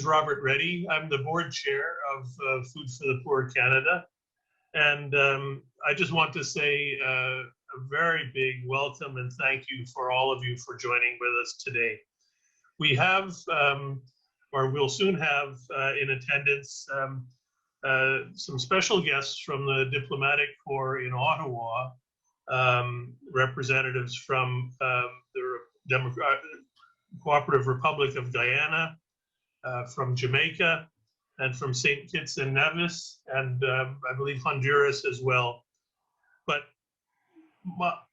is Robert Reddy. I'm the board chair of Food for the Poor Canada. And I just want to say a very big welcome and thank you for all of you for joining with us today. We have, or we'll soon have in attendance, some special guests from the Diplomatic Corps in Ottawa, representatives from the Cooperative Republic of Guyana, from Jamaica, and from St. Kitts and Nevis, and I believe Honduras as well. But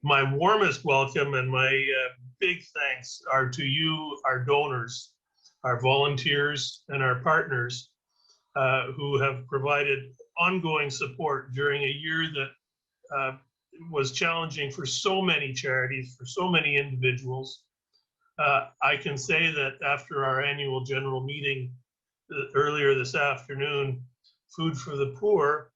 my warmest welcome and my big thanks are to you, our donors, our volunteers, and our partners who have provided ongoing support during a year that was challenging for so many charities, for so many individuals. I can say that after our annual general meeting earlier this afternoon, Food for the Poor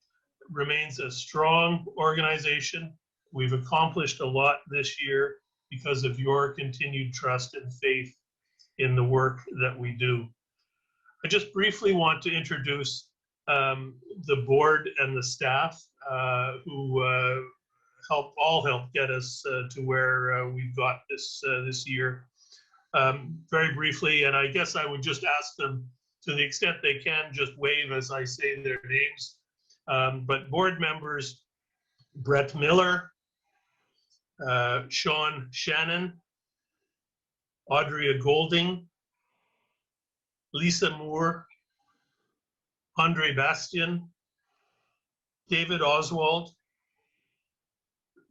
remains a strong organization. We've accomplished a lot this year because of your continued trust and faith in the work that we do. I just briefly want to introduce the board and the staff who helped get us to where we've got this year. Very briefly, and I guess I would just ask them, to the extent they can, just wave as I say their names. But board members, Brett Miller, Sean Shannon, Audrey Golding, Lisa Moore, Andre Bastian, David Oswald.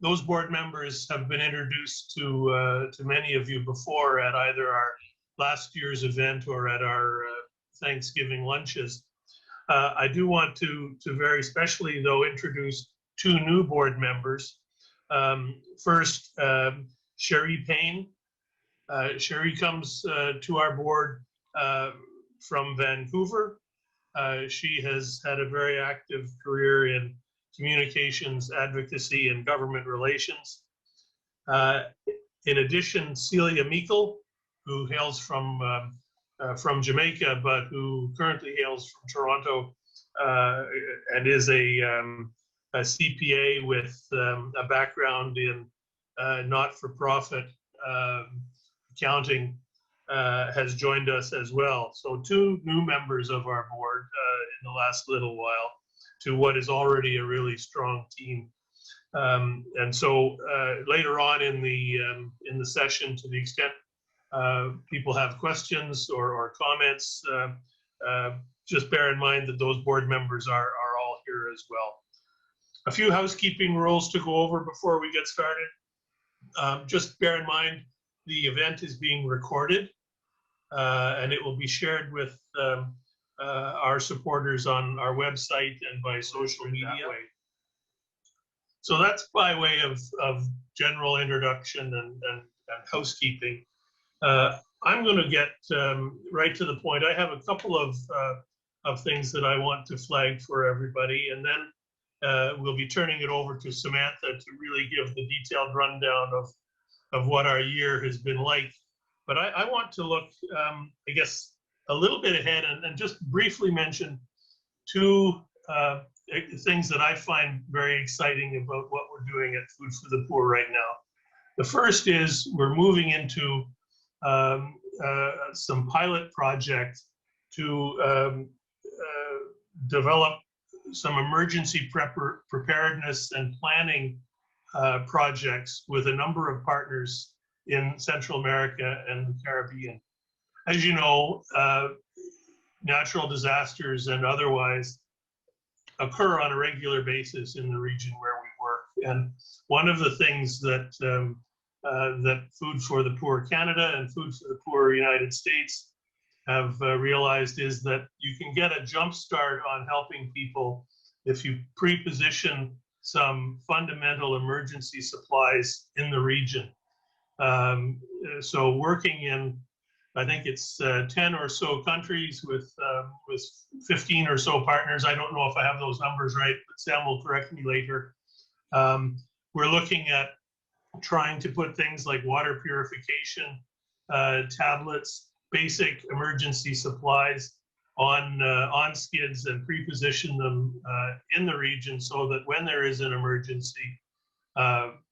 Those board members have been introduced to many of you before at either our last year's event or at our Thanksgiving lunches. I do want to very specially, though, introduce two new board members. First, Cherie Payne. Cherie comes to our board from Vancouver. She has had a very active career in communications, advocacy, and government relations. In addition, Celia Meikle, who hails from Jamaica, but who currently hails from Toronto and is a CPA with a background in not-for-profit accounting, has joined us as well. So two new members of our board in the last little while to what is already a really strong team. And so later on in the session, to the extent people have questions or comments, just bear in mind that those board members are all here as well. A few housekeeping rules to go over before we get started. Just bear in mind the event is being recorded and it will be shared with our supporters on our website and by social media. So that's by way of general introduction and housekeeping. I'm going to get right to the point. I have a couple of things that I want to flag for everybody, and then we'll be turning it over to Samantha to really give the detailed rundown of what our year has been like. But I want to look, I guess, a little bit ahead and just briefly mention two things that I find very exciting about what we're doing at Food for the Poor right now. The first is we're moving into some pilot projects to develop some emergency preparedness and planning projects with a number of partners in Central America and the Caribbean. As you know, natural disasters and otherwise occur on a regular basis in the region where we work. And one of the things that that Food for the Poor Canada and Food for the Poor United States have realized is that you can get a jump start on helping people if you pre-position some fundamental emergency supplies in the region. So working in, I think it's 10 or so countries with 15 or so partners. I don't know if I have those numbers right, but Sam will correct me later. We're looking at trying to put things like water purification, tablets, basic emergency supplies on skids and pre-position them in the region so that when there is an emergency,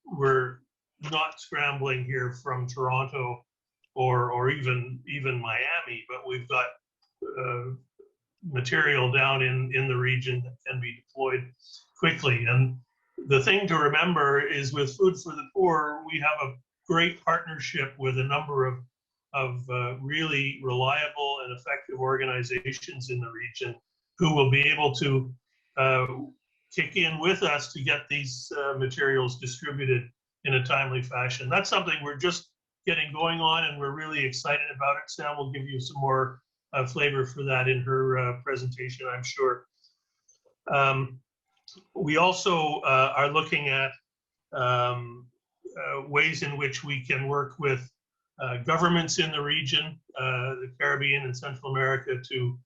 we're not scrambling here from Toronto or even Miami, but we've got material down in the region that can be deployed quickly. And the thing to remember is with Food for the Poor, we have a great partnership with a number of really reliable and effective organizations in the region who will be able to kick in with us to get these materials distributed in a timely fashion. That's something we're just getting going on, and we're really excited about it. Sam will give you some more flavor for that in her presentation, I'm sure. We also are looking at ways in which we can work with governments in the region, the Caribbean and Central America, to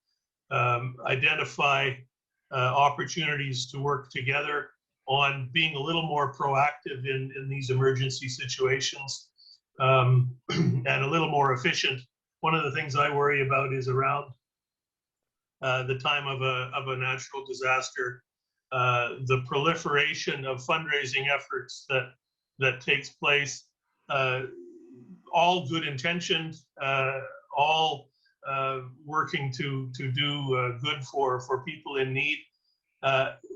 identify opportunities to work together on being a little more proactive in these emergency situations and a little more efficient. One of the things I worry about is around the time of a natural disaster, the proliferation of fundraising efforts that takes place, all good intentioned, all working to do good for people in need.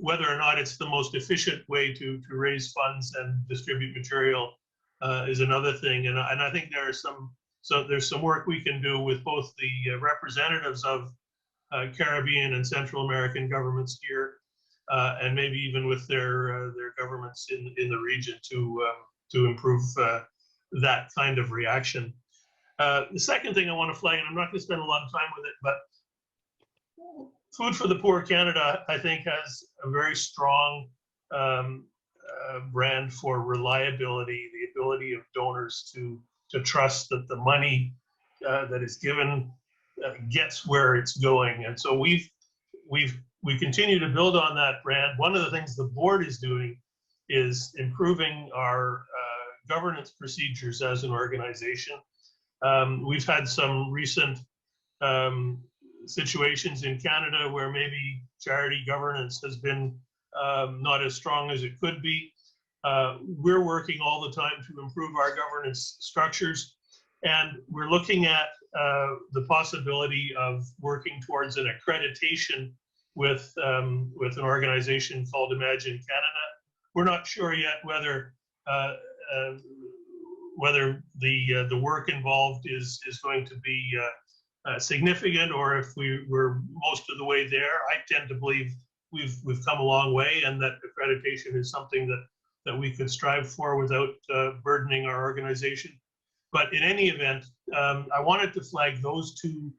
Whether or not it's the most efficient way to raise funds and distribute material is another thing. And I think there's some work we can do with both the representatives of Caribbean and Central American governments here, and maybe even with their governments in the region to improve that kind of reaction. The second thing I want to flag, and I'm not going to spend a lot of time with it, but Food for the Poor Canada, I think, has a very strong brand for reliability, the ability of donors to trust that the money that is given gets where it's going. And so we continue to build on that brand. One of the things the board is doing is improving our governance procedures as an organization. We've had some recent situations in Canada where maybe charity governance has been not as strong as it could be. We're working all the time to improve our governance structures, and we're looking at the possibility of working towards an accreditation with an organization called Imagine Canada. We're not sure yet whether the work involved is going to be significant, or if we're most of the way there. I tend to believe we've come a long way, and that accreditation is something that we could strive for without burdening our organization. But in any event, I wanted to flag those two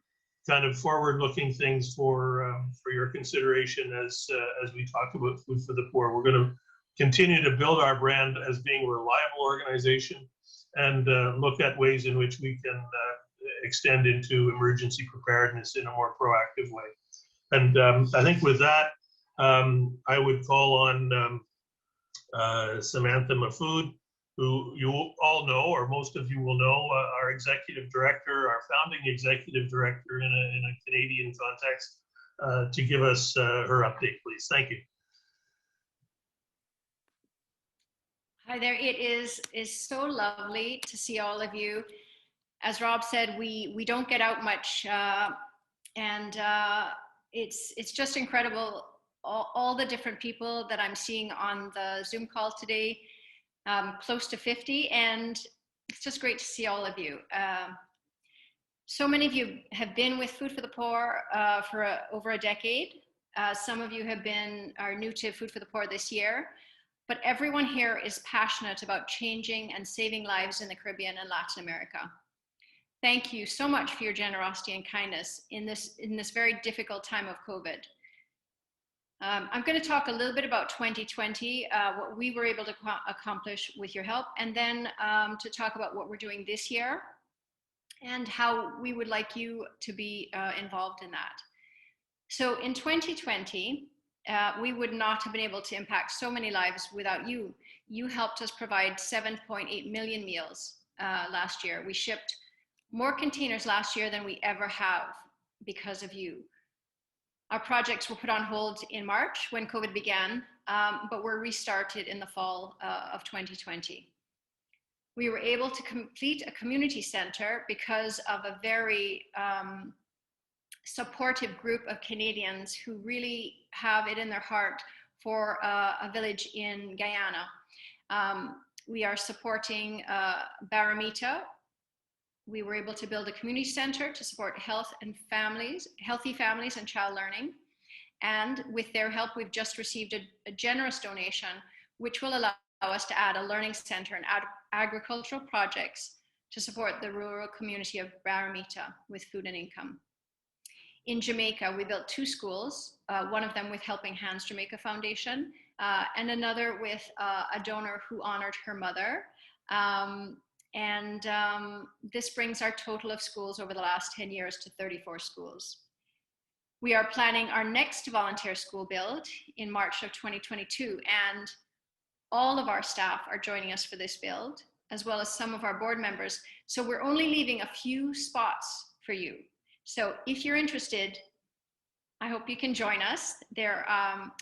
kind of forward-looking things for your consideration as we talk about Food for the Poor. We're going to continue to build our brand as being a reliable organization, and look at ways in which we can extend into emergency preparedness in a more proactive way. And I think with that, I would call on Samantha Mafood, who you all know, or most of you will know, our executive director, our founding executive director in a Canadian context, to give us her update, please. Thank you. Hi there. It is so lovely to see all of you. As Rob said, we don't get out much, and it's just incredible. All the different people that I'm seeing on the Zoom call today, close to 50, and it's just great to see all of you. So many of you have been with Food for the Poor for over a decade. Some of you are new to Food for the Poor this year, but everyone here is passionate about changing and saving lives in the Caribbean and Latin America. Thank you so much for your generosity and kindness in this very difficult time of COVID. I'm going to talk a little bit about 2020, what we were able to accomplish with your help, and then to talk about what we're doing this year and how we would like you to be involved in that. So in 2020, we would not have been able to impact so many lives without you. You helped us provide 7.8 million meals last year. We shipped more containers last year than we ever have because of you. Our projects were put on hold in March when COVID began, but were restarted in the fall of 2020. We were able to complete a community center because of a very supportive group of Canadians who really have it in their heart for a village in Guyana. We are supporting Baramita. We were able to build a community center to support healthy families and child learning. And with their help, we've just received a generous donation, which will allow us to add a learning center and add agricultural projects to support the rural community of Baramita with food and income. In Jamaica, we built 2 schools, one of them with Helping Hands Jamaica Foundation, and another with a donor who honored her mother. This brings our total of schools over the last 10 years to 34 schools. We are planning our next volunteer school build in March of 2022, and all of our staff are joining us for this build, as well as some of our board members. So we're only leaving a few spots for you. So if you're interested, I hope you can join us.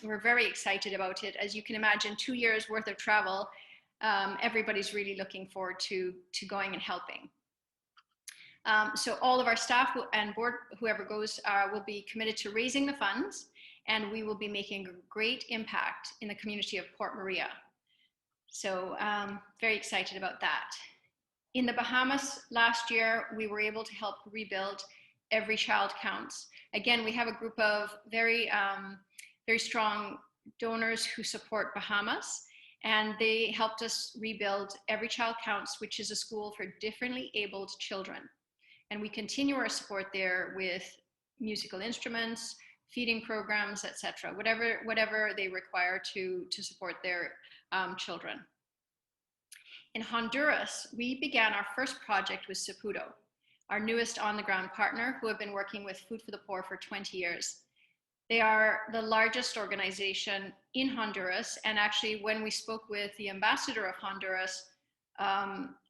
We're very excited about it. As you can imagine, 2 years worth of travel. Everybody's really looking forward to going and helping. So all of our staff and board, whoever goes, will be committed to raising the funds, and we will be making a great impact in the community of Port Maria. So very excited about that. In the Bahamas last year, we were able to help rebuild Every Child Counts. Again, we have a group of very strong donors who support Bahamas, and they helped us rebuild Every Child Counts, which is a school for differently abled children. And we continue our support there with musical instruments, feeding programs, etc., whatever they require to support their children. In Honduras, we began our first project with CEPUDO, our newest on-the-ground partner, who have been working with Food for the Poor for 20 years. They are the largest organization in Honduras, and actually when we spoke with the ambassador of Honduras,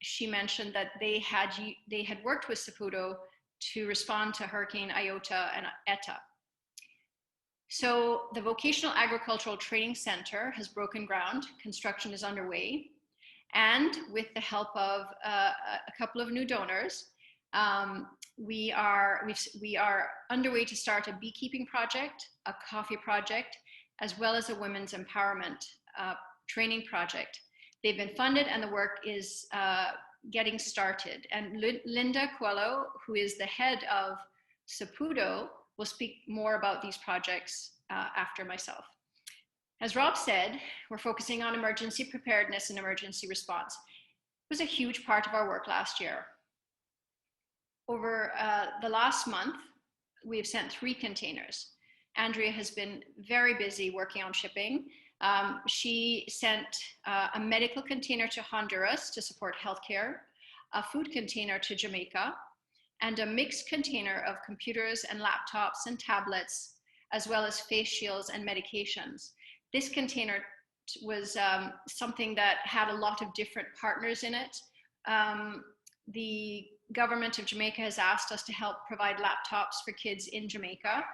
she mentioned that they had worked with CEPUDO to respond to Hurricane Iota and Eta. So the Vocational Agricultural Training Center has broken ground. Construction is underway, and with the help of a couple of new donors, we are underway to start a beekeeping project, a coffee project, as well as a women's empowerment training project. They've been funded and the work is getting started. And Linda Coelho, who is the head of CEPUDO, will speak more about these projects after myself. As Rob said, we're focusing on emergency preparedness and emergency response. It was a huge part of our work last year. Over the last month, we have sent 3 containers. Andrea has been very busy working on shipping. She sent a medical container to Honduras to support healthcare, a food container to Jamaica, and a mixed container of computers and laptops and tablets, as well as face shields and medications. This container was something that had a lot of different partners in it. The government of Jamaica has asked us to help provide laptops for kids in Jamaica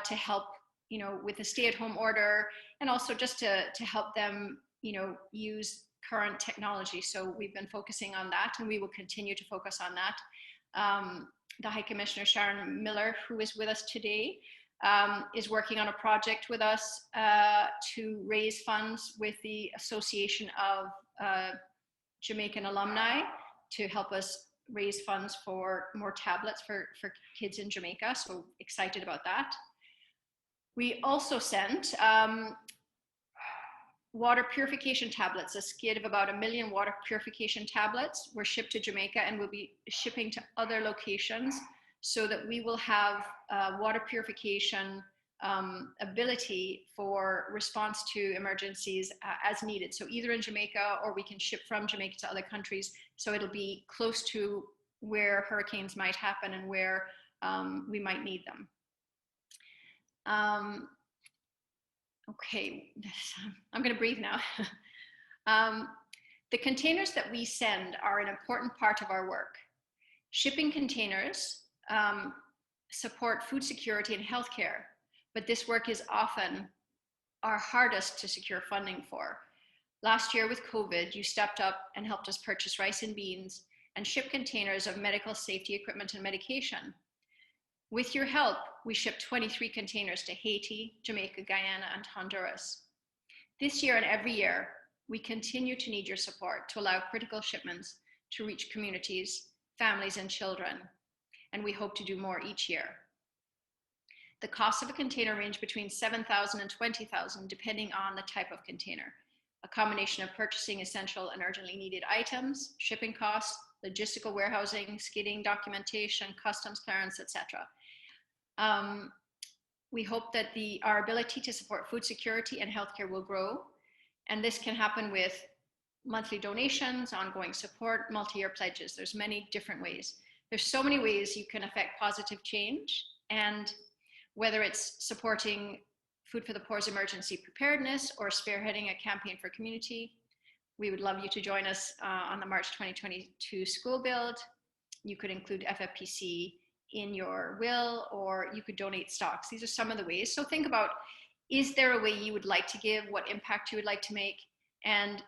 to help, with the stay-at-home order, and also just to help them, use current technology. So we've been focusing on that, and we will continue to focus on that. The High Commissioner Sharon Miller, who is with us today, is working on a project with us to raise funds with the Association of Jamaican Alumni to help us raise funds for more tablets for kids in Jamaica. So excited about that. We also sent water purification tablets. A skid of about 1 million water purification tablets were shipped to Jamaica and will be shipping to other locations, so that we will have water purification ability for response to emergencies as needed. So either in Jamaica, or we can ship from Jamaica to other countries. So it'll be close to where hurricanes might happen and where we might need them. Okay, I'm going to breathe now. The containers that we send are an important part of our work. Shipping containers support food security and healthcare, but this work is often our hardest to secure funding for. Last year with COVID, you stepped up and helped us purchase rice and beans and ship containers of medical safety equipment and medication. With your help, we shipped 23 containers to Haiti, Jamaica, Guyana, and Honduras. This year and every year, we continue to need your support to allow critical shipments to reach communities, families, and children, and we hope to do more each year. The cost of a container range between $7,000 and $20,000, depending on the type of container. A combination of purchasing essential and urgently needed items, shipping costs, logistical warehousing, skidding, documentation, customs clearance, etc. We hope that our ability to support food security and healthcare will grow, and this can happen with monthly donations, ongoing support, multi-year pledges. There's many different ways. There's so many ways you can affect positive change, and whether it's supporting Food for the Poor's emergency preparedness or spearheading a campaign for community, we would love you to join us on the March 2022 school build. You could include FFPC in your will, or you could donate stocks. These are some of the ways. So think about, is there a way you would like to give, what impact you would like to make, and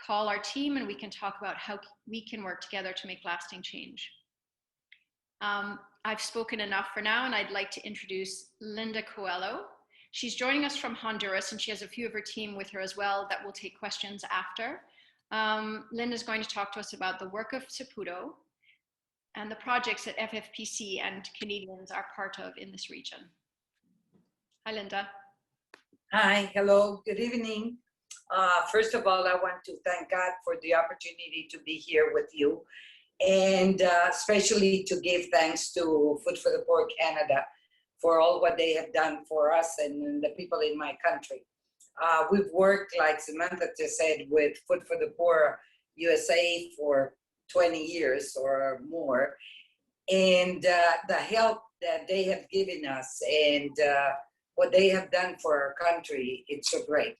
call our team and we can talk about how we can work together to make lasting change. I've spoken enough for now, and I'd like to introduce Linda Coelho. She's joining us from Honduras, and she has a few of her team with her as well that will take questions after. Linda's going to talk to us about the work of CEPUDO and the projects that FFPC and Canadians are part of in this region. Hi, Linda. Hi, hello, good evening. First of all, I want to thank God for the opportunity to be here with you, and especially to give thanks to Food for the Poor Canada for all what they have done for us and the people in my country. We've worked, like Samantha just said, with Food for the Poor USA for 20 years or more. And the help that they have given us and what they have done for our country, it's so great.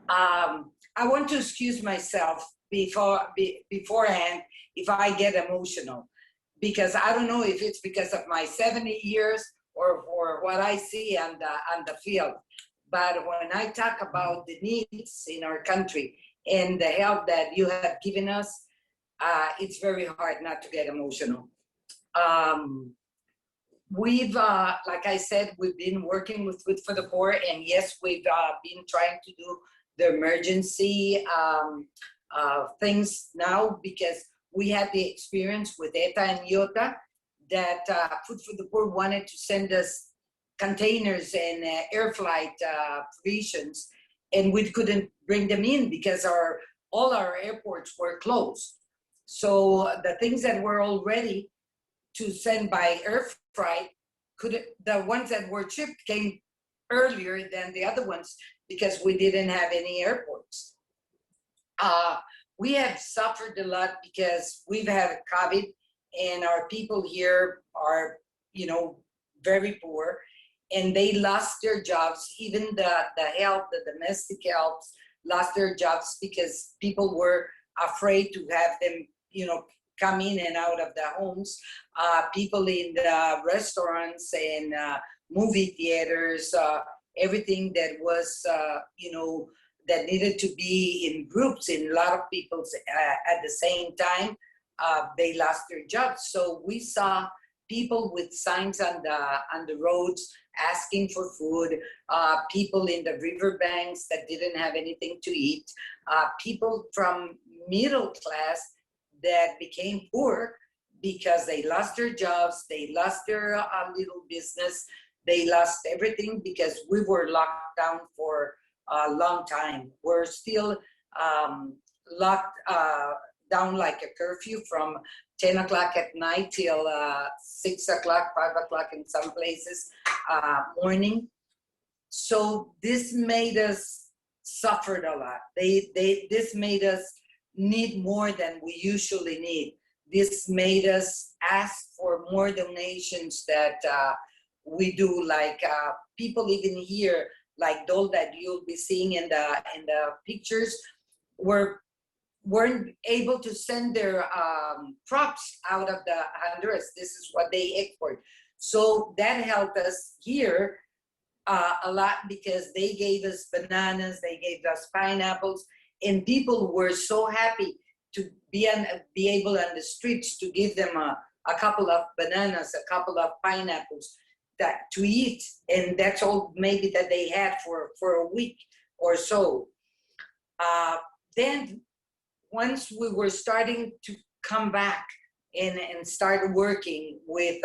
I want to excuse myself beforehand if I get emotional, because I don't know if it's because of my 70 years or for what I see on the field. But when I talk about the needs in our country and the help that you have given us, it's very hard not to get emotional. We've, like I said, we've been working with Food for the Poor, and yes, we've been trying to do the emergency things now, because we had the experience with ETA and IOTA that Food for the Poor wanted to send us containers and air flight provisions, and we couldn't bring them in because all our airports were closed. So the things that were all ready to send by air freight, the ones that were shipped came earlier than the other ones because we didn't have any airports. We have suffered a lot because we've had COVID, and our people here are, you know, very poor, and they lost their jobs. Even the help, the domestic helps, lost their jobs because people were afraid to have them, you know, come in and out of their homes. People in the restaurants and movie theaters, everything that was, you know, that needed to be in groups, in a lot of people at the same time, they lost their jobs. So we saw people with signs on the roads asking for food, people in the riverbanks that didn't have anything to eat, people from middle class that became poor because they lost their jobs, they lost their little business, they lost everything because we were locked down for a long time. We're still locked down like a curfew from 10 o'clock at night till 6 o'clock, 5 o'clock in some places morning. So this made us suffered a lot. This made us need more than we usually need. This made us ask for more donations that we do, like people even here, like those that you'll be seeing in the pictures, weren't able to send their crops out of the Honduras. This is what they export. So that helped us here a lot because they gave us bananas, they gave us pineapples, and people were so happy to be able on the streets to give them a couple of bananas, a couple of pineapples that to eat, and that's all maybe that they had for a week or so. Then once we were starting to come back and start working with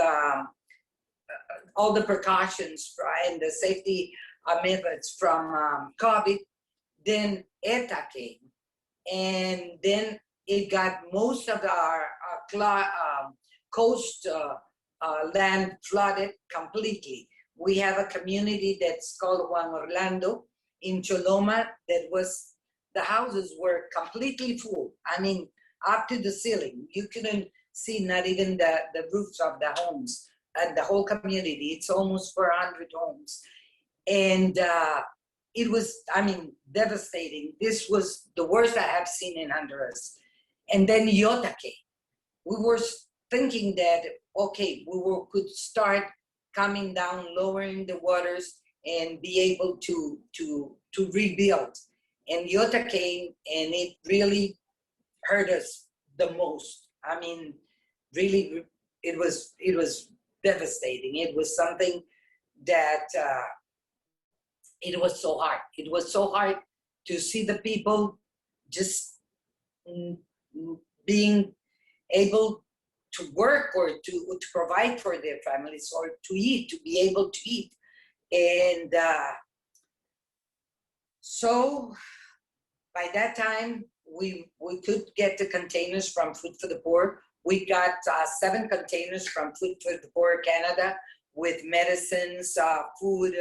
all the precautions and the safety methods from COVID, then ETA came, and then it got most of our coast land flooded completely. We have a community that's called Juan Orlando in Choloma that was, the houses were completely full. I mean, up to the ceiling. You couldn't see not even the roofs of the homes and the whole community. It's almost 400 homes. And it was, I mean, devastating. This was the worst I have seen in Honduras. And then Iota came. We were thinking that, okay, could start coming down, lowering the waters, and be able to rebuild. And Iota came, and it really hurt us the most. I mean, really, it was devastating. It was something that it was so hard. It was so hard to see the people just being able to work or to provide for their families or to eat, to be able to eat. And so by that time, we could get the containers from Food for the Poor. We got 7 containers from Food for the Poor Canada with medicines, food,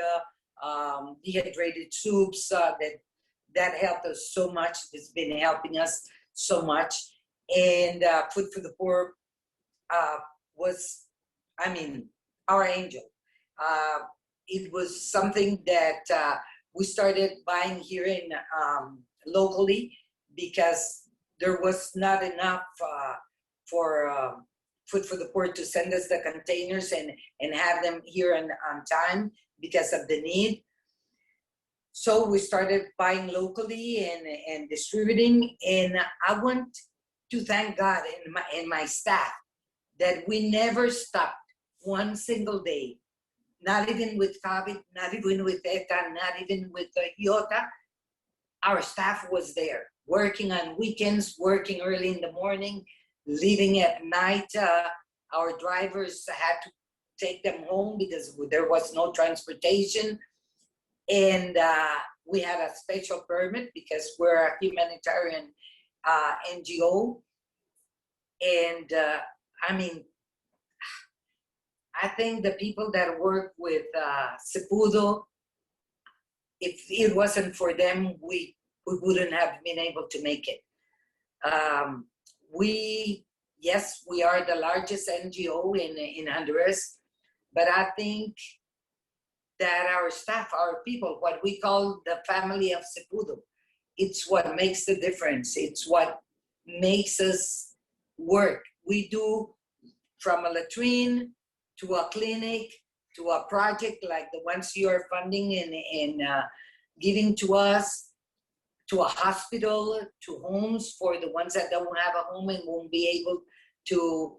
dehydrated soups. That helped us so much. It's been helping us so much. And Food for the Poor was, I mean, our angel. It was something that we started buying here in locally because there was not enough for Food for the Poor to send us the containers and have them here on time because of the need. So we started buying locally and distributing. And I want to thank God and my staff that we never stopped one single day, not even with COVID, not even with ETA, not even with Iota. Our staff was there, working on weekends, working early in the morning, leaving at night. Our drivers had to take them home because there was no transportation. And we had a special permit because we're a humanitarian NGO. And I mean, I think the people that work with CEPUDO, if it wasn't for them, we wouldn't have been able to make it. Yes, we are the largest NGO in Honduras, but I think that our staff, our people, what we call the family of CEPUDO, it's what makes the difference. It's what makes us work. We do from a latrine to a clinic to a project like the ones you are funding and giving to us, to a hospital, to homes for the ones that don't have a home and won't be able to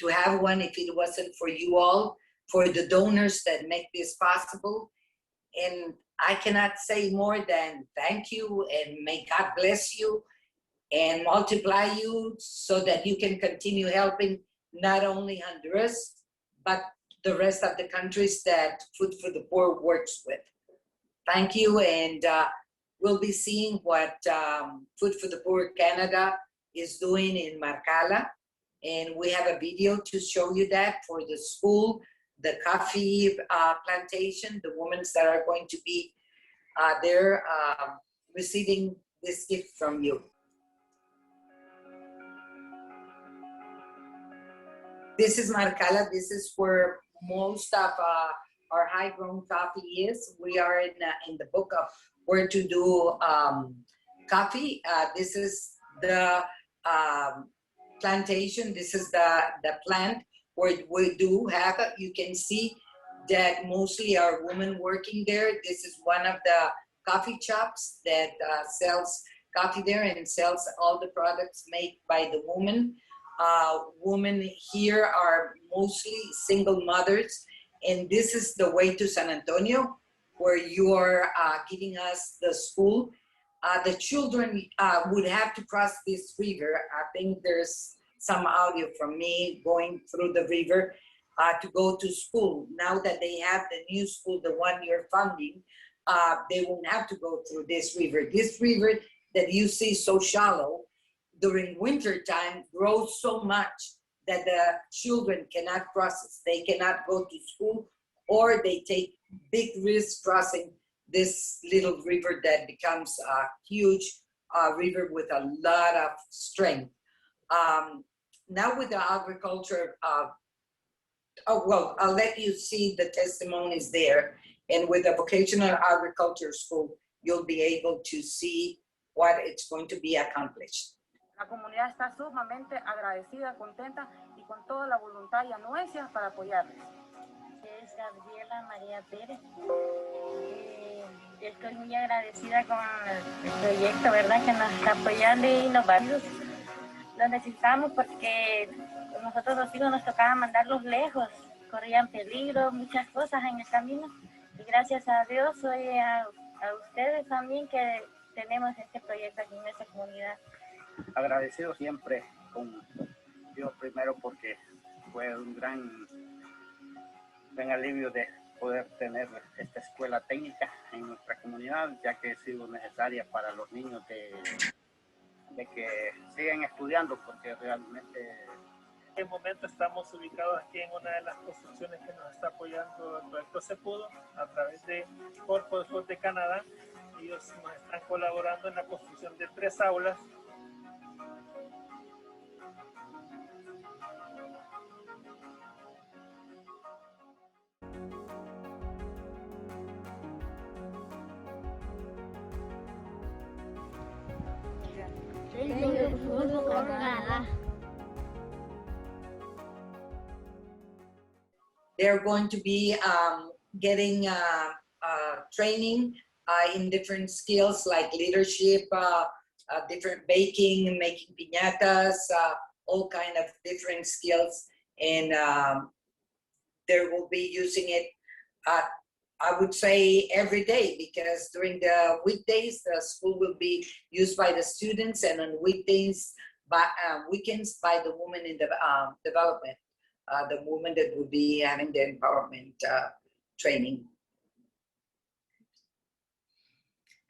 have one if it wasn't for you all, for the donors that make this possible. And I cannot say more than thank you and may God bless you and multiply you so that you can continue helping not only Honduras, but the rest of the countries that Food for the Poor works with. Thank you, and we'll be seeing what Food for the Poor Canada is doing in Marcala, and we have a video to show you that for the school, the coffee plantation, the women that are going to be there receiving this gift from you. This is Marcala. This is where most of our high-grown coffee is. We are in the book of where to do coffee. This is the plantation. This is the plant where we do have, you can see that mostly are women working there. This is one of the coffee shops that sells coffee there and sells all the products made by the women. Women here are mostly single mothers, and this is the way to San Antonio, where you are giving us the school. The children would have to cross this river. I think there's some audio from me going through the river to go to school. Now that they have the new school, the one you're funding, they won't have to go through this river. This river that you see so shallow, during winter time grows so much that the children cannot cross it. They cannot go to school, or they take big risks crossing this little river that becomes a huge river with a lot of strength. Now with the agriculture, well, I'll let you see the testimonies there. And with the vocational agriculture school, you'll be able to see what it's going to be accomplished. La comunidad está sumamente agradecida, contenta y con toda la voluntad y anuencia para apoyarles. Es Gabriela María Pérez. Estoy muy agradecida con el proyecto, ¿verdad? Que nos está apoyando y nos va. Lo necesitamos porque nosotros los hijos nos tocaba mandarlos lejos, corrían peligro, muchas cosas en el camino. Y gracias a Dios, hoy a ustedes también que tenemos este proyecto aquí en nuestra comunidad. Agradecido siempre con Dios primero, porque fue un gran alivio de poder tener esta escuela técnica en nuestra comunidad, ya que ha sido necesaria para los niños de que sigan estudiando, porque realmente en este momento estamos ubicados aquí en una de las construcciones que nos está apoyando el proyecto CEPUDO a través de Corpo de Sur de Canadá. Ellos nos están colaborando en la construcción de 3 aulas. They're going to be getting training in different skills like leadership, different baking, making piñatas, all kind of different skills. And they will be using it, I would say, every day, because during the weekdays, the school will be used by the students, and on weekdays, weekends by the women in the development, the women that would be having the empowerment training.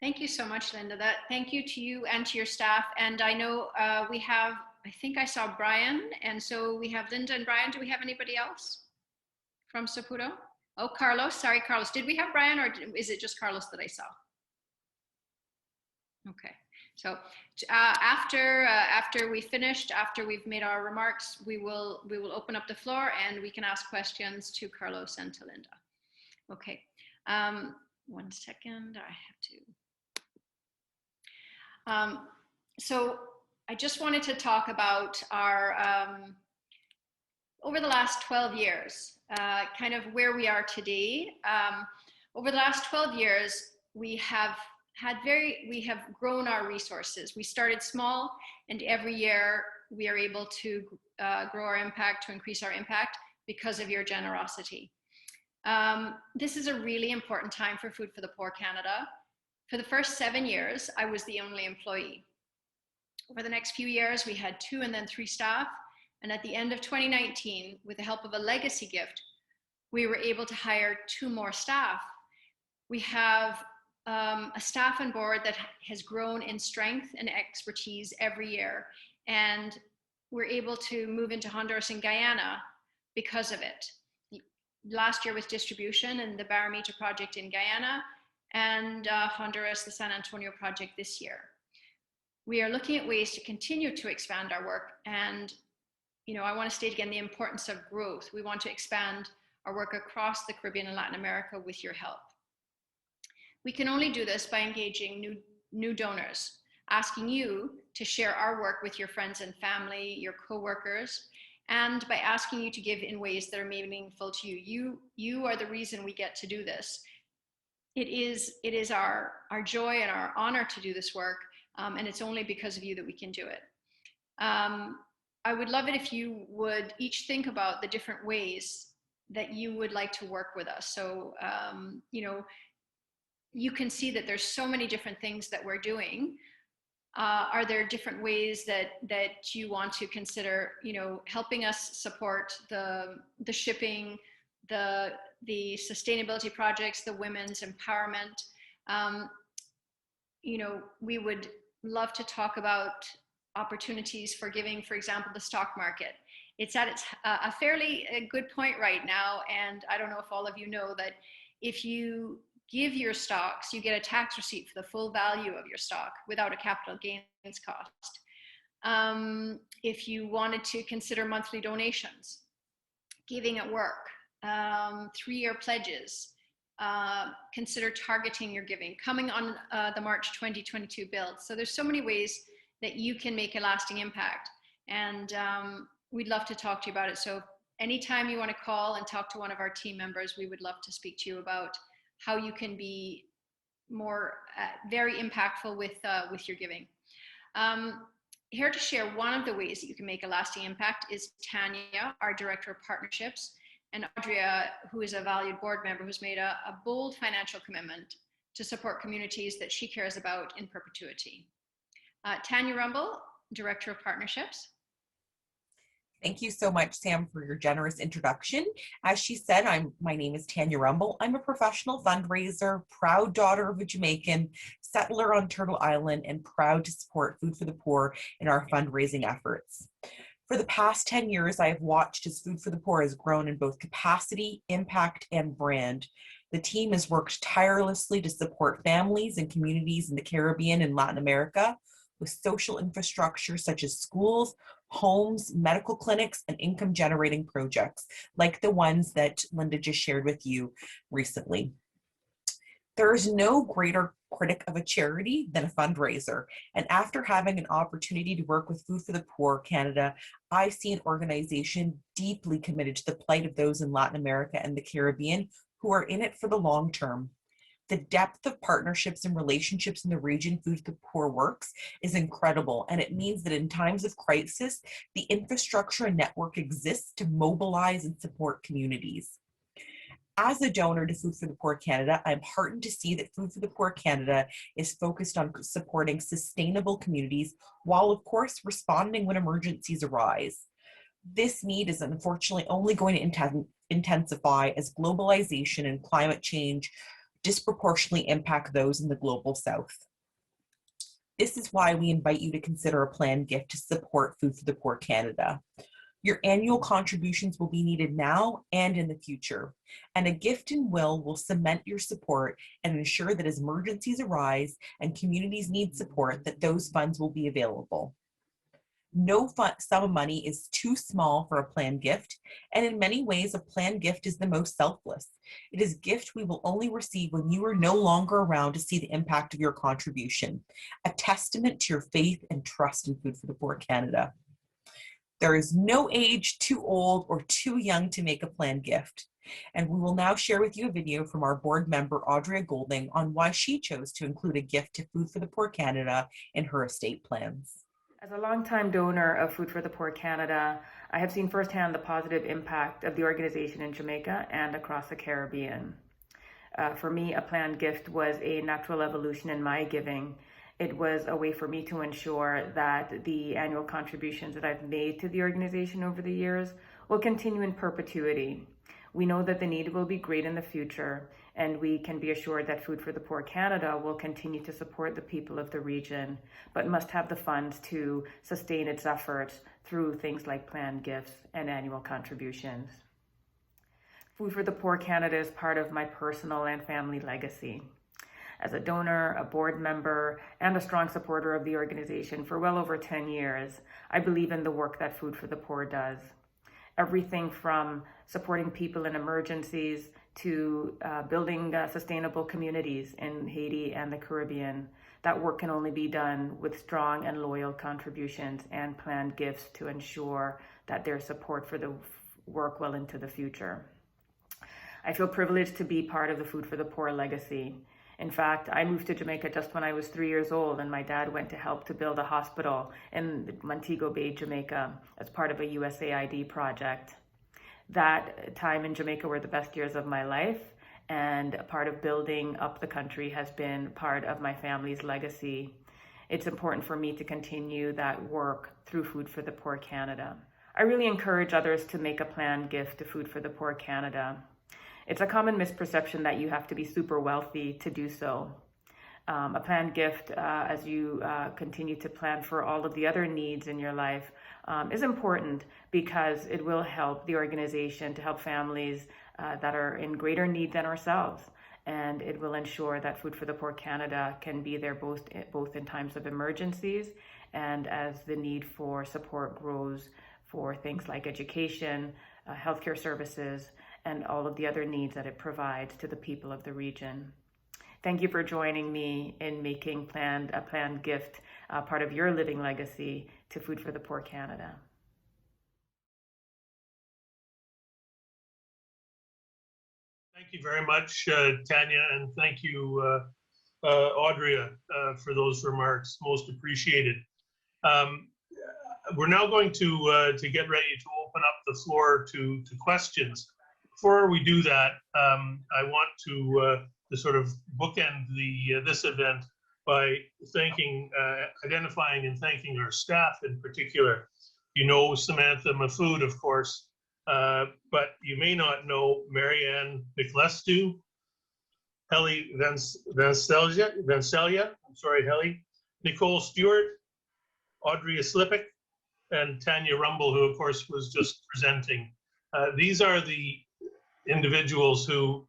Thank you so much, Linda. Thank you to you and to your staff. And I know we have, I think I saw Brian, and so we have Linda and Brian. Do we have anybody else from CEPUDO? Oh, Carlos, sorry, Carlos. Did we have Brian, or is it just Carlos that I saw? Okay, so after we finished, after we've made our remarks, we will open up the floor and we can ask questions to Carlos and to Linda. Okay, 1 second, I have to. So I just wanted to talk about our, over the last 12 years, kind of where we are today. Over the last 12 years, we have grown our resources. We started small, and every year we are able to grow our impact, to increase our impact because of your generosity. This is a really important time for Food for the Poor Canada. For the first 7 years, I was the only employee. Over the next few years, we had 2 and then 3 staff. And at the end of 2019, with the help of a legacy gift, we were able to hire 2 more staff. We have a staff and board that has grown in strength and expertise every year. And we're able to move into Honduras and Guyana because of it. Last year with distribution and the Barometer project in Guyana, and Honduras, the San Antonio project this year. We are looking at ways to continue to expand our work, and I want to state again the importance of growth. We want to expand our work across the Caribbean and Latin America with your help. We can only do this by engaging new donors, asking you to share our work with your friends and family, your co-workers, and by asking you to give in ways that are meaningful to you. You are the reason we get to do this. It is our joy and our honor to do this work, and it's only because of you that we can do it. I would love it if you would each think about the different ways that you would like to work with us. So, you know, you can see that there's so many different things that we're doing. Are there different ways that you want to consider, you know, helping us support the shipping, the sustainability projects, the women's empowerment? You know, we would love to talk about opportunities for giving, for example, the stock market. It's at a fairly good point right now, and I don't know if all of you know that if you give your stocks, you get a tax receipt for the full value of your stock without a capital gains cost. If you wanted to consider monthly donations, giving at work, 3-year pledges, consider targeting your giving, coming on the March 2022 bill. So there's so many ways that you can make a lasting impact, and we'd love to talk to you about it. So anytime you want to call and talk to one of our team members, we would love to speak to you about how you can be more very impactful with your giving. Here to share one of the ways that you can make a lasting impact is Tanya, our Director of Partnerships, and Audrey, who is a valued board member who's made a bold financial commitment to support communities that she cares about in perpetuity. Tanya Rumble, Director of Partnerships. Thank you so much, Sam, for your generous introduction. As she said, my name is Tanya Rumble. I'm a professional fundraiser, proud daughter of a Jamaican, settler on Turtle Island, and proud to support Food for the Poor in our fundraising efforts. For the past 10 years, I have watched as Food for the Poor has grown in both capacity, impact, and brand. The team has worked tirelessly to support families and communities in the Caribbean and Latin America with social infrastructure such as schools, homes, medical clinics, and income-generating projects like the ones that Linda just shared with you recently. There is no greater critic of a charity than a fundraiser. And after having an opportunity to work with Food for the Poor Canada, I see an organization deeply committed to the plight of those in Latin America and the Caribbean who are in it for the long term. The depth of partnerships and relationships in the region Food for the Poor works is incredible, and it means that in times of crisis, the infrastructure and network exists to mobilize and support communities. As a donor to Food for the Poor Canada, I'm heartened to see that Food for the Poor Canada is focused on supporting sustainable communities while, of course, responding when emergencies arise. This need is unfortunately only going to intensify as globalization and climate change disproportionately impact those in the global south. This is why we invite you to consider a planned gift to support Food for the Poor Canada. Your annual contributions will be needed now and in the future, and a gift in will cement your support and ensure that as emergencies arise and communities need support, that those funds will be available. No sum of money is too small for a planned gift, and in many ways, a planned gift is the most selfless. It is a gift we will only receive when you are no longer around to see the impact of your contribution, a testament to your faith and trust in Food for the Poor Canada. There is no age too old or too young to make a planned gift, and we will now share with you a video from our board member, Audrey Gold, on why she chose to include a gift to Food for the Poor Canada in her estate plans. As a longtime donor of Food for the Poor Canada, I have seen firsthand the positive impact of the organization in Jamaica and across the Caribbean. For me, a planned gift was a natural evolution in my giving. It was a way for me to ensure that the annual contributions that I've made to the organization over the years will continue in perpetuity. We know that the need will be great in the future, and we can be assured that Food for the Poor Canada will continue to support the people of the region, but must have the funds to sustain its efforts through things like planned gifts and annual contributions. Food for the Poor Canada is part of my personal and family legacy. As a donor, a board member, and a strong supporter of the organization for well over 10 years, I believe in the work that Food for the Poor does. Everything from supporting people in emergencies to building sustainable communities in Haiti and the Caribbean, That work can only be done with strong and loyal contributions and planned gifts to ensure that there's support for the work well into the future. I feel privileged to be part of the Food for the Poor legacy. In fact, I moved to Jamaica just when I was 3 years old, and my dad went to help to build a hospital in Montego Bay, Jamaica, as part of a USAID project. That time in Jamaica were the best years of my life, and part of building up the country has been part of my family's legacy. It's important for me to continue that work through Food for the Poor Canada. I really encourage others to make a planned gift to Food for the Poor Canada. It's a common misperception that you have to be super wealthy to do so. A planned gift, as you continue to plan for all of the other needs in your life, is important because it will help the organization to help families that are in greater need than ourselves. And it will ensure that Food for the Poor Canada can be there both in times of emergencies and as the need for support grows for things like education, healthcare services, and all of the other needs that it provides to the people of the region. Thank you for joining me in making a planned gift part of your living legacy to Food for the Poor Canada. Thank you very much, Tanya, and thank you, Audrey, for those remarks. Most appreciated. We're now going to get ready to open up the floor to questions. Before we do that, I want to sort of bookend this event by identifying and thanking our staff in particular. You know Samantha Mafood, of course, but you may not know Marianne McLestu, Helly Vancelia, I'm sorry, Helly, Nicole Stewart, Audrey Gold, and Tanya Rumble, who of course was just presenting. These are the individuals who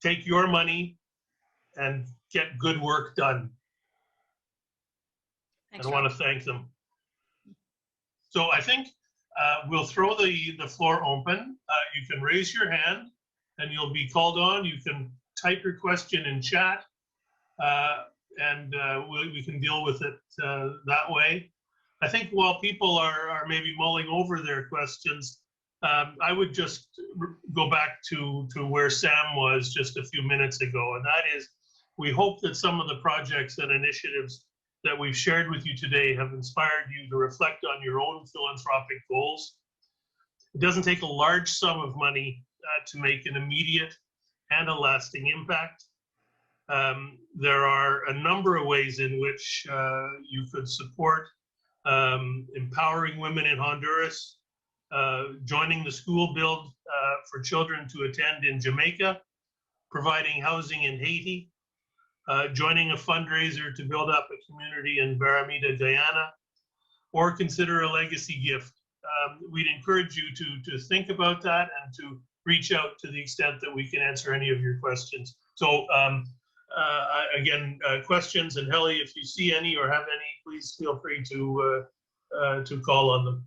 take your money and get good work done. Thanks, and I want to thank them. So I think we'll throw the floor open. You can raise your hand and you'll be called on. You can type your question in chat and we can deal with it that way. I think while people are maybe mulling over their questions, I would just go back to where Sam was just a few minutes ago, and that is, we hope that some of the projects and initiatives that we've shared with you today have inspired you to reflect on your own philanthropic goals. It doesn't take a large sum of money to make an immediate and a lasting impact. There are a number of ways in which you could support empowering women in Honduras, joining the school build for children to attend in Jamaica, providing housing in Haiti, joining a fundraiser to build up a community in Barrameda, Guyana, or consider a legacy gift. We'd encourage you to think about that and to reach out to the extent that we can answer any of your questions. So again, questions, and Helly, if you see any or have any, please feel free to call on them.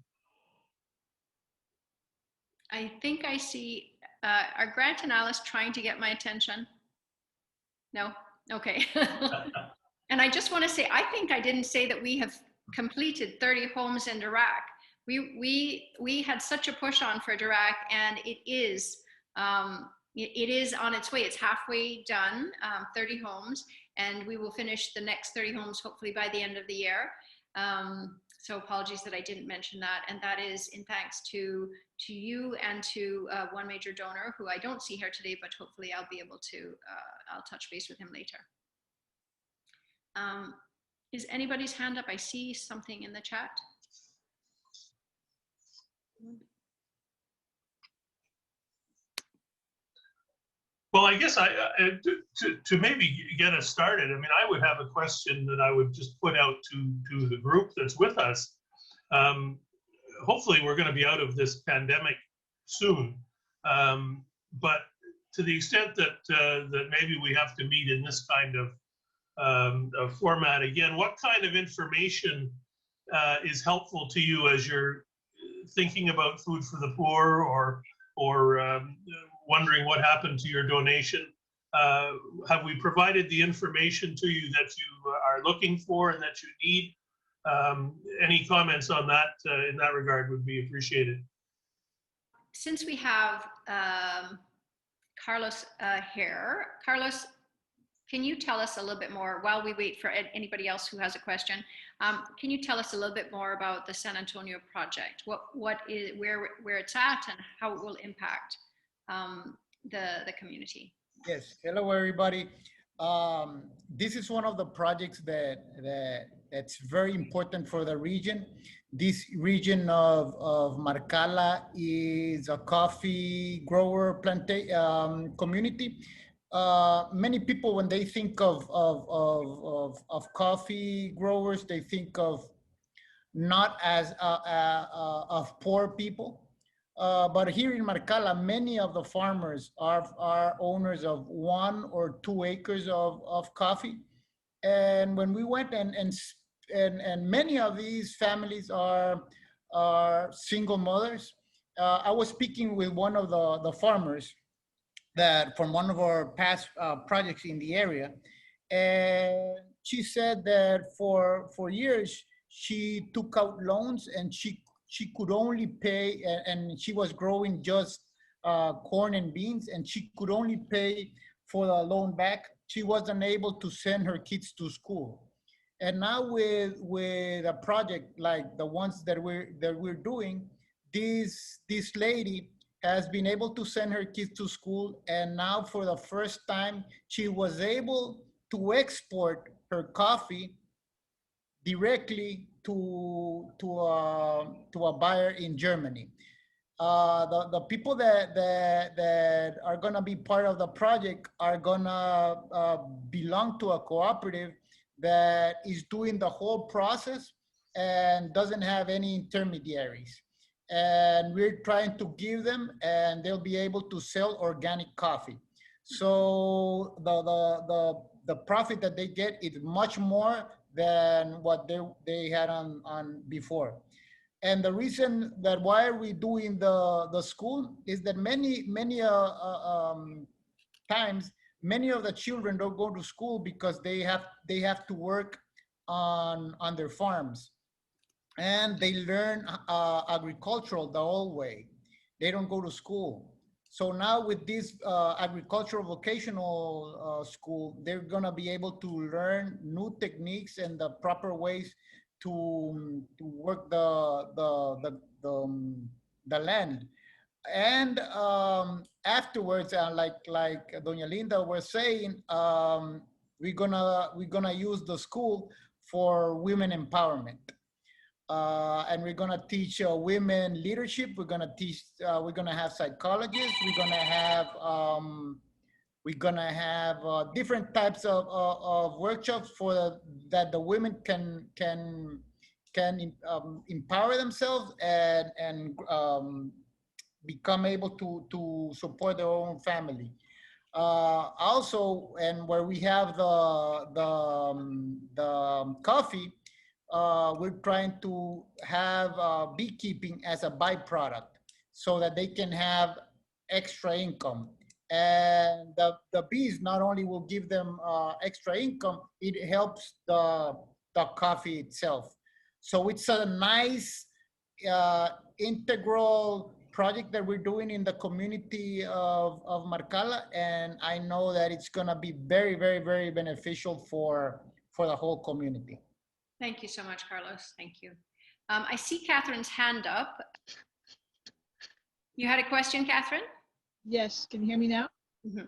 I think I see, are Grant and Alice trying to get my attention? No? Okay. And I just want to say, I think I didn't say that we have completed 30 homes in Dirac. We had such a push on for Dirac, and it is on its way. It's halfway done, 30 homes, and we will finish the next 30 homes hopefully by the end of the year. So apologies that I didn't mention that, and that is in thanks to you and to one major donor who I don't see here today, but hopefully I'll be able to, I'll touch base with him later. Is anybody's hand up? I see something in the chat. Well, I guess to maybe get us started, I mean, I would have a question that I would just put out to the group that's with us. Hopefully we're going to be out of this pandemic soon, but to the extent that that maybe we have to meet in this kind of format again, what kind of information is helpful to you as you're thinking about Food for the Poor or wondering what happened to your donation? Have we provided the information to you that you are looking for and that you need? Any comments on that in that regard would be appreciated. Since we have Carlos here, Carlos, can you tell us a little bit more while we wait for anybody else who has a question? Can you tell us a little bit more about the San Antonio project? What is where it's at and how it will impact the community? Yes. Hello, everybody. This is one of the projects that's very important for the region. This region of Marcala is a coffee grower community. Many people, when they think of coffee growers, they think of not as of poor people. But here in Marcala, many of the farmers are owners of 1 or 2 acres of coffee. And when we went and many of these families are single mothers. I was speaking with one of the farmers that from one of our past projects in the area. And she said that for years, she took out loans and she could only pay, and she was growing just corn and beans, and she could only pay for the loan back. She wasn't able to send her kids to school. And now with a project like the ones that we're doing, this lady has been able to send her kids to school, and now for the first time, she was able to export her coffee directly to a buyer in Germany. The people that are gonna be part of the project are gonna belong to a cooperative that is doing the whole process and doesn't have any intermediaries. And we're trying to give them, and they'll be able to sell organic coffee. So the profit that they get is much more than what they had on before. And the reason that why are we doing the school is that many times, many of the children don't go to school because they have to work on their farms. And they learn agricultural the old way. They don't go to school. So now with this agricultural vocational school, they're gonna be able to learn new techniques and the proper ways to work the land. And afterwards, like Doña Linda was saying, we're gonna use the school for women empowerment. And we're gonna teach women leadership. We're gonna have psychologists. We're gonna have different types of workshops that the women can empower themselves and become able to support their own family. Also, and where we have the coffee. We're trying to have beekeeping as a byproduct so that they can have extra income. And the bees not only will give them extra income, it helps the coffee itself. So it's a nice integral project that we're doing in the community of Marcala. And I know that it's gonna be very, very, very beneficial for the whole community. Thank you so much, Carlos. Thank you. I see Catherine's hand up. You had a question, Catherine? Yes, can you hear me now? Mm-hmm.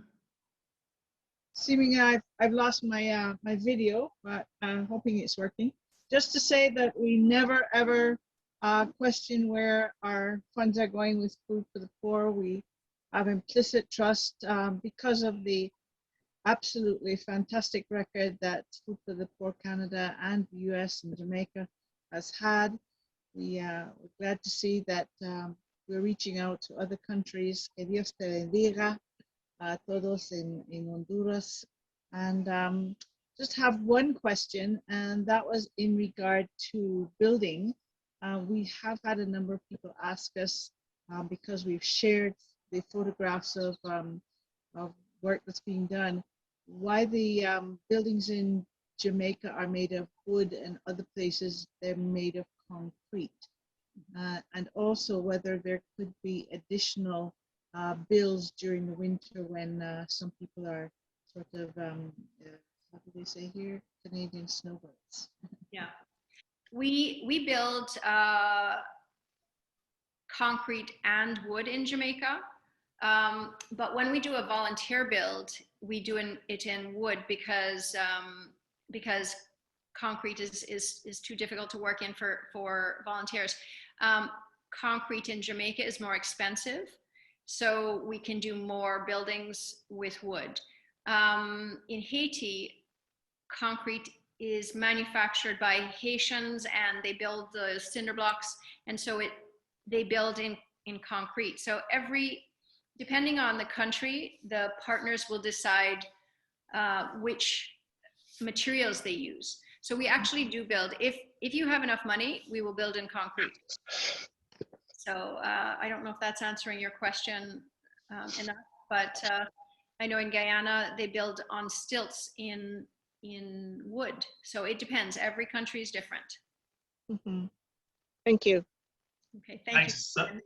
Seeming I've lost my my video, but I'm hoping it's working. Just to say that we never ever question where our funds are going with Food for the Poor. We have implicit trust because of the absolutely fantastic record that Food for the Poor Canada and the US and Jamaica has had. We're glad to see that we're reaching out to other countries. Que Dios te bendiga a todos en Honduras. And just have one question, and that was in regard to building. We have had a number of people ask us because we've shared the photographs of work that's being done, why the buildings in Jamaica are made of wood and other places they're made of concrete. And also whether there could be additional bills during the winter when some people are sort of, what do they say here? Canadian snowbirds. Yeah. We build concrete and wood in Jamaica. But when we do a volunteer build, we do it in wood because concrete is too difficult to work in for volunteers. Concrete in Jamaica is more expensive, so we can do more buildings with wood. In Haiti, concrete is manufactured by Haitians, and they build the cinder blocks, and so they build in concrete. So depending on the country, the partners will decide which materials they use. So we actually do build. If you have enough money, we will build in concrete. So I don't know if that's answering your question enough, but I know in Guyana they build on stilts in wood. So it depends. Every country is different. Mm-hmm. Thank you. Okay, thank you.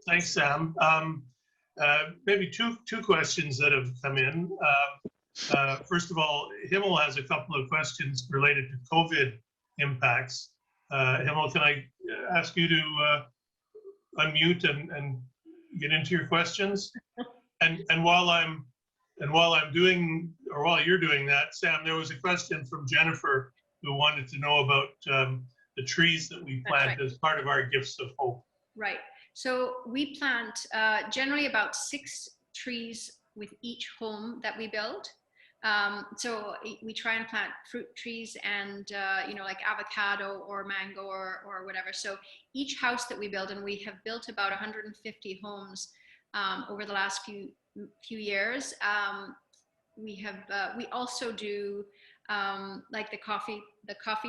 Thanks, Sam. Maybe two questions that have come in. First of all, Himmel has a couple of questions related to COVID impacts. Himmel, can I ask you to unmute and get into your questions? And while you're doing that, Sam, there was a question from Jennifer who wanted to know about the trees that we plant as part of our Gifts of Hope. Right. So we plant generally about 6 trees with each home that we build. So we try and plant fruit trees and, like avocado or mango or whatever. So each house that we build, and we have built about 150 homes over the last few years. We also do like the coffee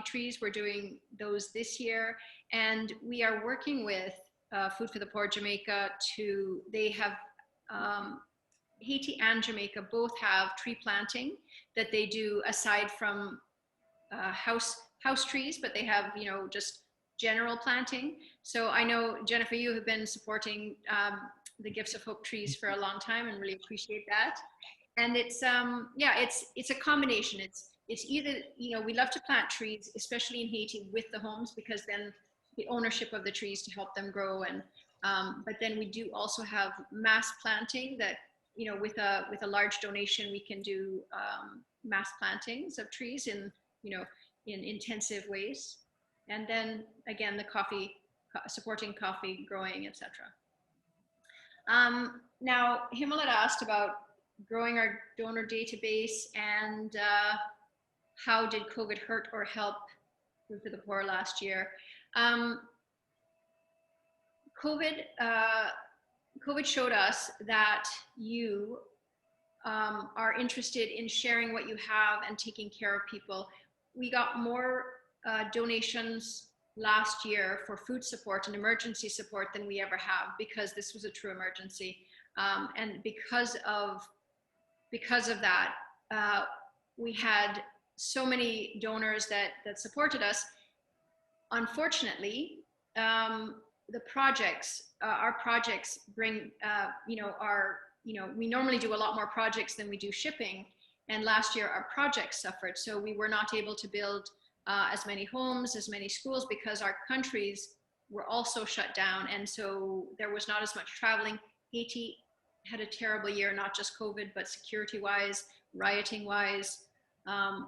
trees. We're doing those this year, and we are working with Food for the Poor Jamaica they have Haiti and Jamaica both have tree planting that they do aside from house trees, but they have, just general planting. So I know, Jennifer, you have been supporting the Gifts of Hope trees for a long time and really appreciate that. And it's a combination. It's either, we love to plant trees, especially in Haiti with the homes, because then the ownership of the trees to help them grow. And but then we do also have mass planting that, with a large donation, we can do mass plantings of trees in intensive ways. And then again, the supporting coffee growing, etc. Now, Himmel had asked about growing our donor database and how did COVID hurt or help Food for the Poor last year. COVID showed us that you are interested in sharing what you have and taking care of people. We got more donations last year for food support and emergency support than we ever have, because this was a true emergency. And because of that, we had so many donors that supported us. Unfortunately, the projects, our projects bring, we normally do a lot more projects than we do shipping. And last year our projects suffered. So we were not able to build as many homes, as many schools, because our countries were also shut down. And so there was not as much traveling. Haiti had a terrible year, not just COVID, but security wise, rioting wise.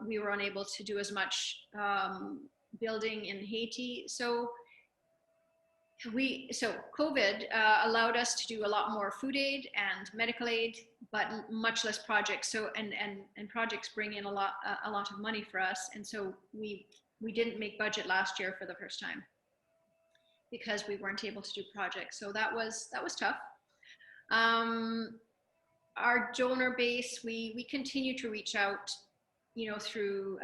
We were unable to do as much building in Haiti. So COVID allowed us to do a lot more food aid and medical aid, but much less projects. So and projects bring in a lot of money for us. And so we didn't make budget last year for the first time because we weren't able to do projects. So that was tough. Our donor base, we continue to reach out, through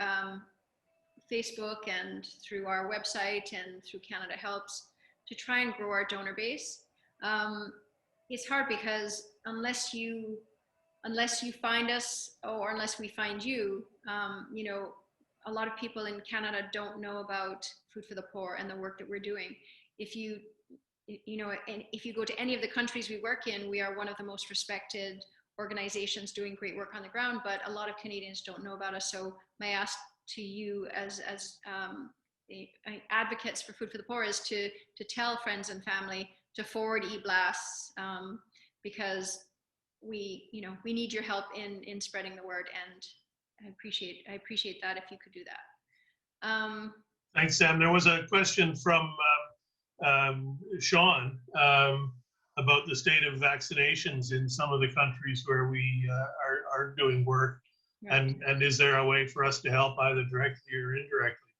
Facebook and through our website and through Canada Helps, to try and grow our donor base. It's hard because unless you unless you find us or unless we find you, you know, a lot of people in Canada don't know about Food for the Poor and the work that we're doing. If you know, and if you go to any of the countries we work in, we are one of the most respected organizations doing great work on the ground, but a lot of Canadians don't know about us. So my ask to you as advocates for Food for the Poor is to tell friends and family to forward e-blasts, because we need your help in spreading the word, and I appreciate that if you could do that. Thanks, Sam. There was a question from Sean about the state of vaccinations in some of the countries where we are doing work, right. And is there a way for us to help either directly or indirectly?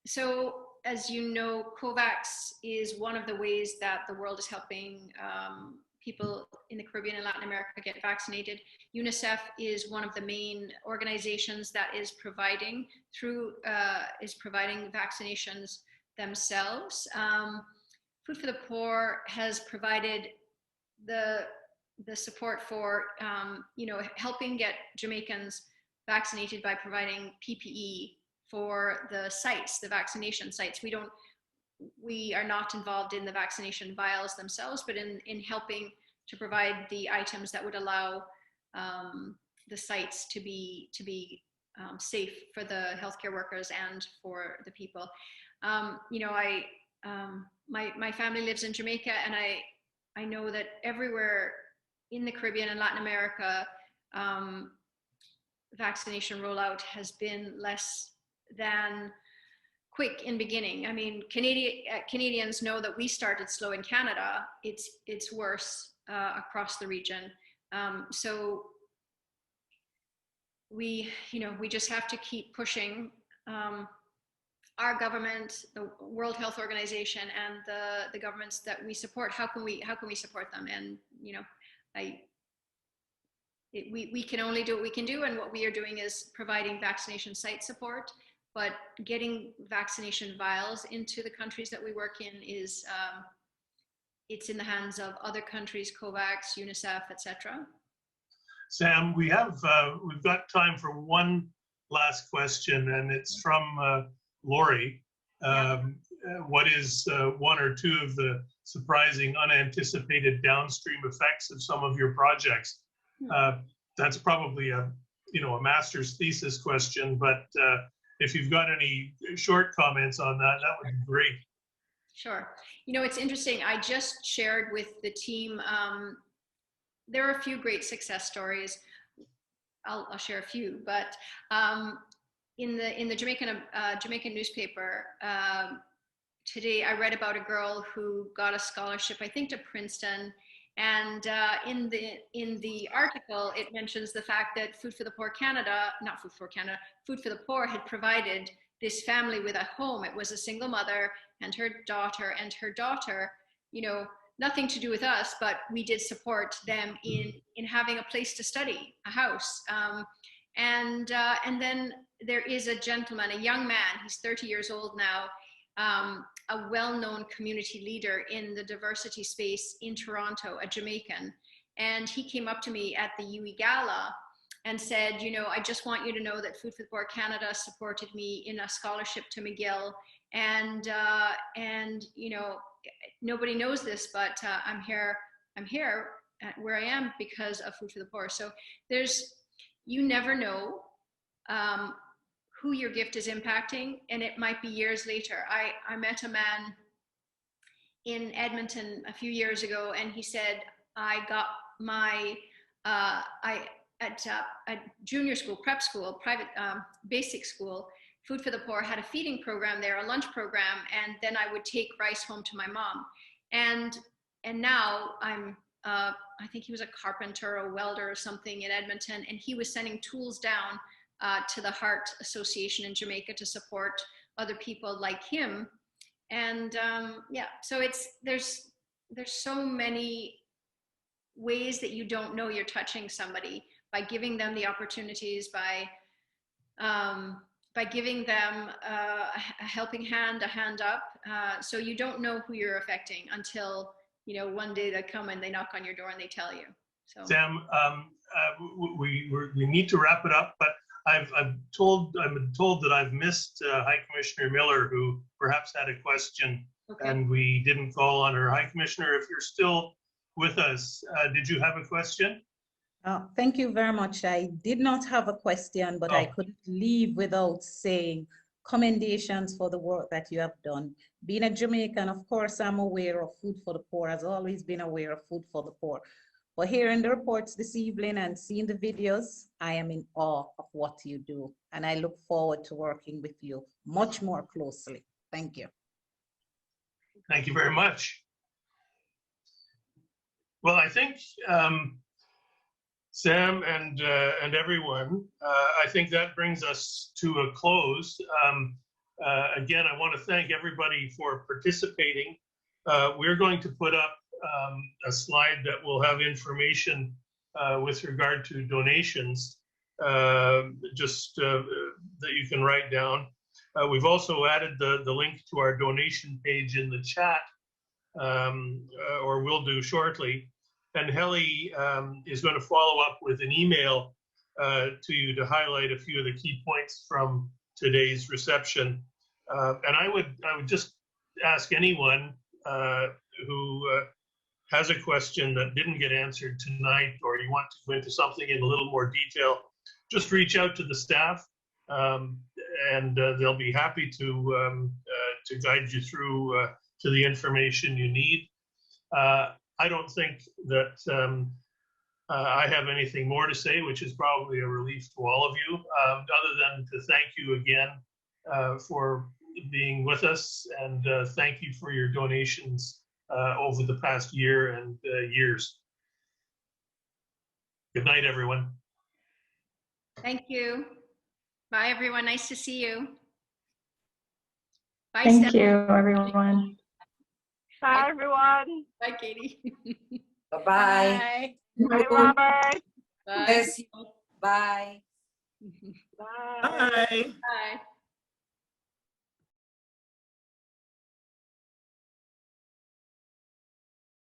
So as you know, COVAX is one of the ways that the world is helping people in the Caribbean and Latin America get vaccinated. UNICEF is one of the main organizations that is providing vaccinations themselves. Food for the Poor has provided the support for helping get Jamaicans vaccinated by providing PPE for the sites, the vaccination sites. We are not involved in the vaccination vials themselves, but in helping to provide the items that would allow the sites to be safe for the healthcare workers and for the people. My family lives in Jamaica, and I know that everywhere in the Caribbean and Latin America, vaccination rollout has been less than quick in beginning. I mean, Canadians know that we started slow in Canada. It's worse across the region. So we just have to keep pushing our government, the World Health Organization, and the governments that we support. How can we support them? And we can only do what we can do, and what we are doing is providing vaccination site support. But getting vaccination vials into the countries that we work in is it's in the hands of other countries, COVAX, UNICEF, etc. Sam, we've got time for one last question, and it's from Lori. What is one or two of the surprising, unanticipated downstream effects of some of your projects? That's probably a master's thesis question, but if you've got any short comments on that, that would be great. Sure. It's interesting. I just shared with the team, there are a few great success stories. I'll share a few, but in the Jamaican newspaper today, I read about a girl who got a scholarship, I think, to Princeton. And in the article, it mentions the fact that Food for the Poor Food for the Poor had provided this family with a home. It was a single mother and her daughter, nothing to do with us, but we did support them in having a place to study, a house. And then there is a gentleman, a young man, he's 30 years old now, a well-known community leader in the diversity space in Toronto, a Jamaican. And he came up to me at the UE Gala and said, I just want you to know that Food for the Poor Canada supported me in a scholarship to McGill. And nobody knows this, but I'm here where I am because of Food for the Poor. So you never know who your gift is impacting, and it might be years later. I met a man in Edmonton a few years ago, and he said, I got my, at junior school, prep school, private basic school, Food for the Poor had a feeding program there, a lunch program, and then I would take rice home to my mom. And now I'm, I think he was a carpenter or welder or something in Edmonton, and he was sending tools down to the Heart Association in Jamaica to support other people like him. And so there's so many ways that you don't know you're touching somebody by giving them the opportunities, by giving them a helping hand, a hand up. So you don't know who you're affecting until one day they come and they knock on your door and they tell you. So Sam, we need to wrap it up, but I've been told that I've missed High Commissioner Miller, who perhaps had a question, okay. and we didn't call on her. High Commissioner, if you're still with us, did you have a question? Thank you very much. I did not have a question, but I Oh. couldn't leave without saying commendations for the work that you have done. Being a Jamaican, of course, I'm aware of Food for the Poor, has always been aware of Food for the Poor. But hearing the reports this evening and seeing the videos, I am in awe of what you do. And I look forward to working with you much more closely. Thank you. Thank you very much. Well, I think Sam and everyone, I think that brings us to a close. Again, I want to thank everybody for participating. We're going to put up a slide that will have information with regard to donations, just that you can write down. We've also added the link to our donation page in the chat, or will do shortly. And Helly is going to follow up with an email to you to highlight a few of the key points from today's reception. And I would just ask anyone who has a question that didn't get answered tonight, or you want to go into something in a little more detail, just reach out to the staff, and they'll be happy to guide you through to the information you need. I don't think that I have anything more to say, which is probably a relief to all of you, other than to thank you again for being with us, and thank you for your donations over the past year and years. Good night, everyone. Thank you. Bye, everyone. Nice to see you. Bye, Thank Stephanie. you, everyone. Bye, everyone. Bye, Katie. Bye-bye. Bye, Robert. Bye. Bless you. Bye. Bye. Bye. Bye.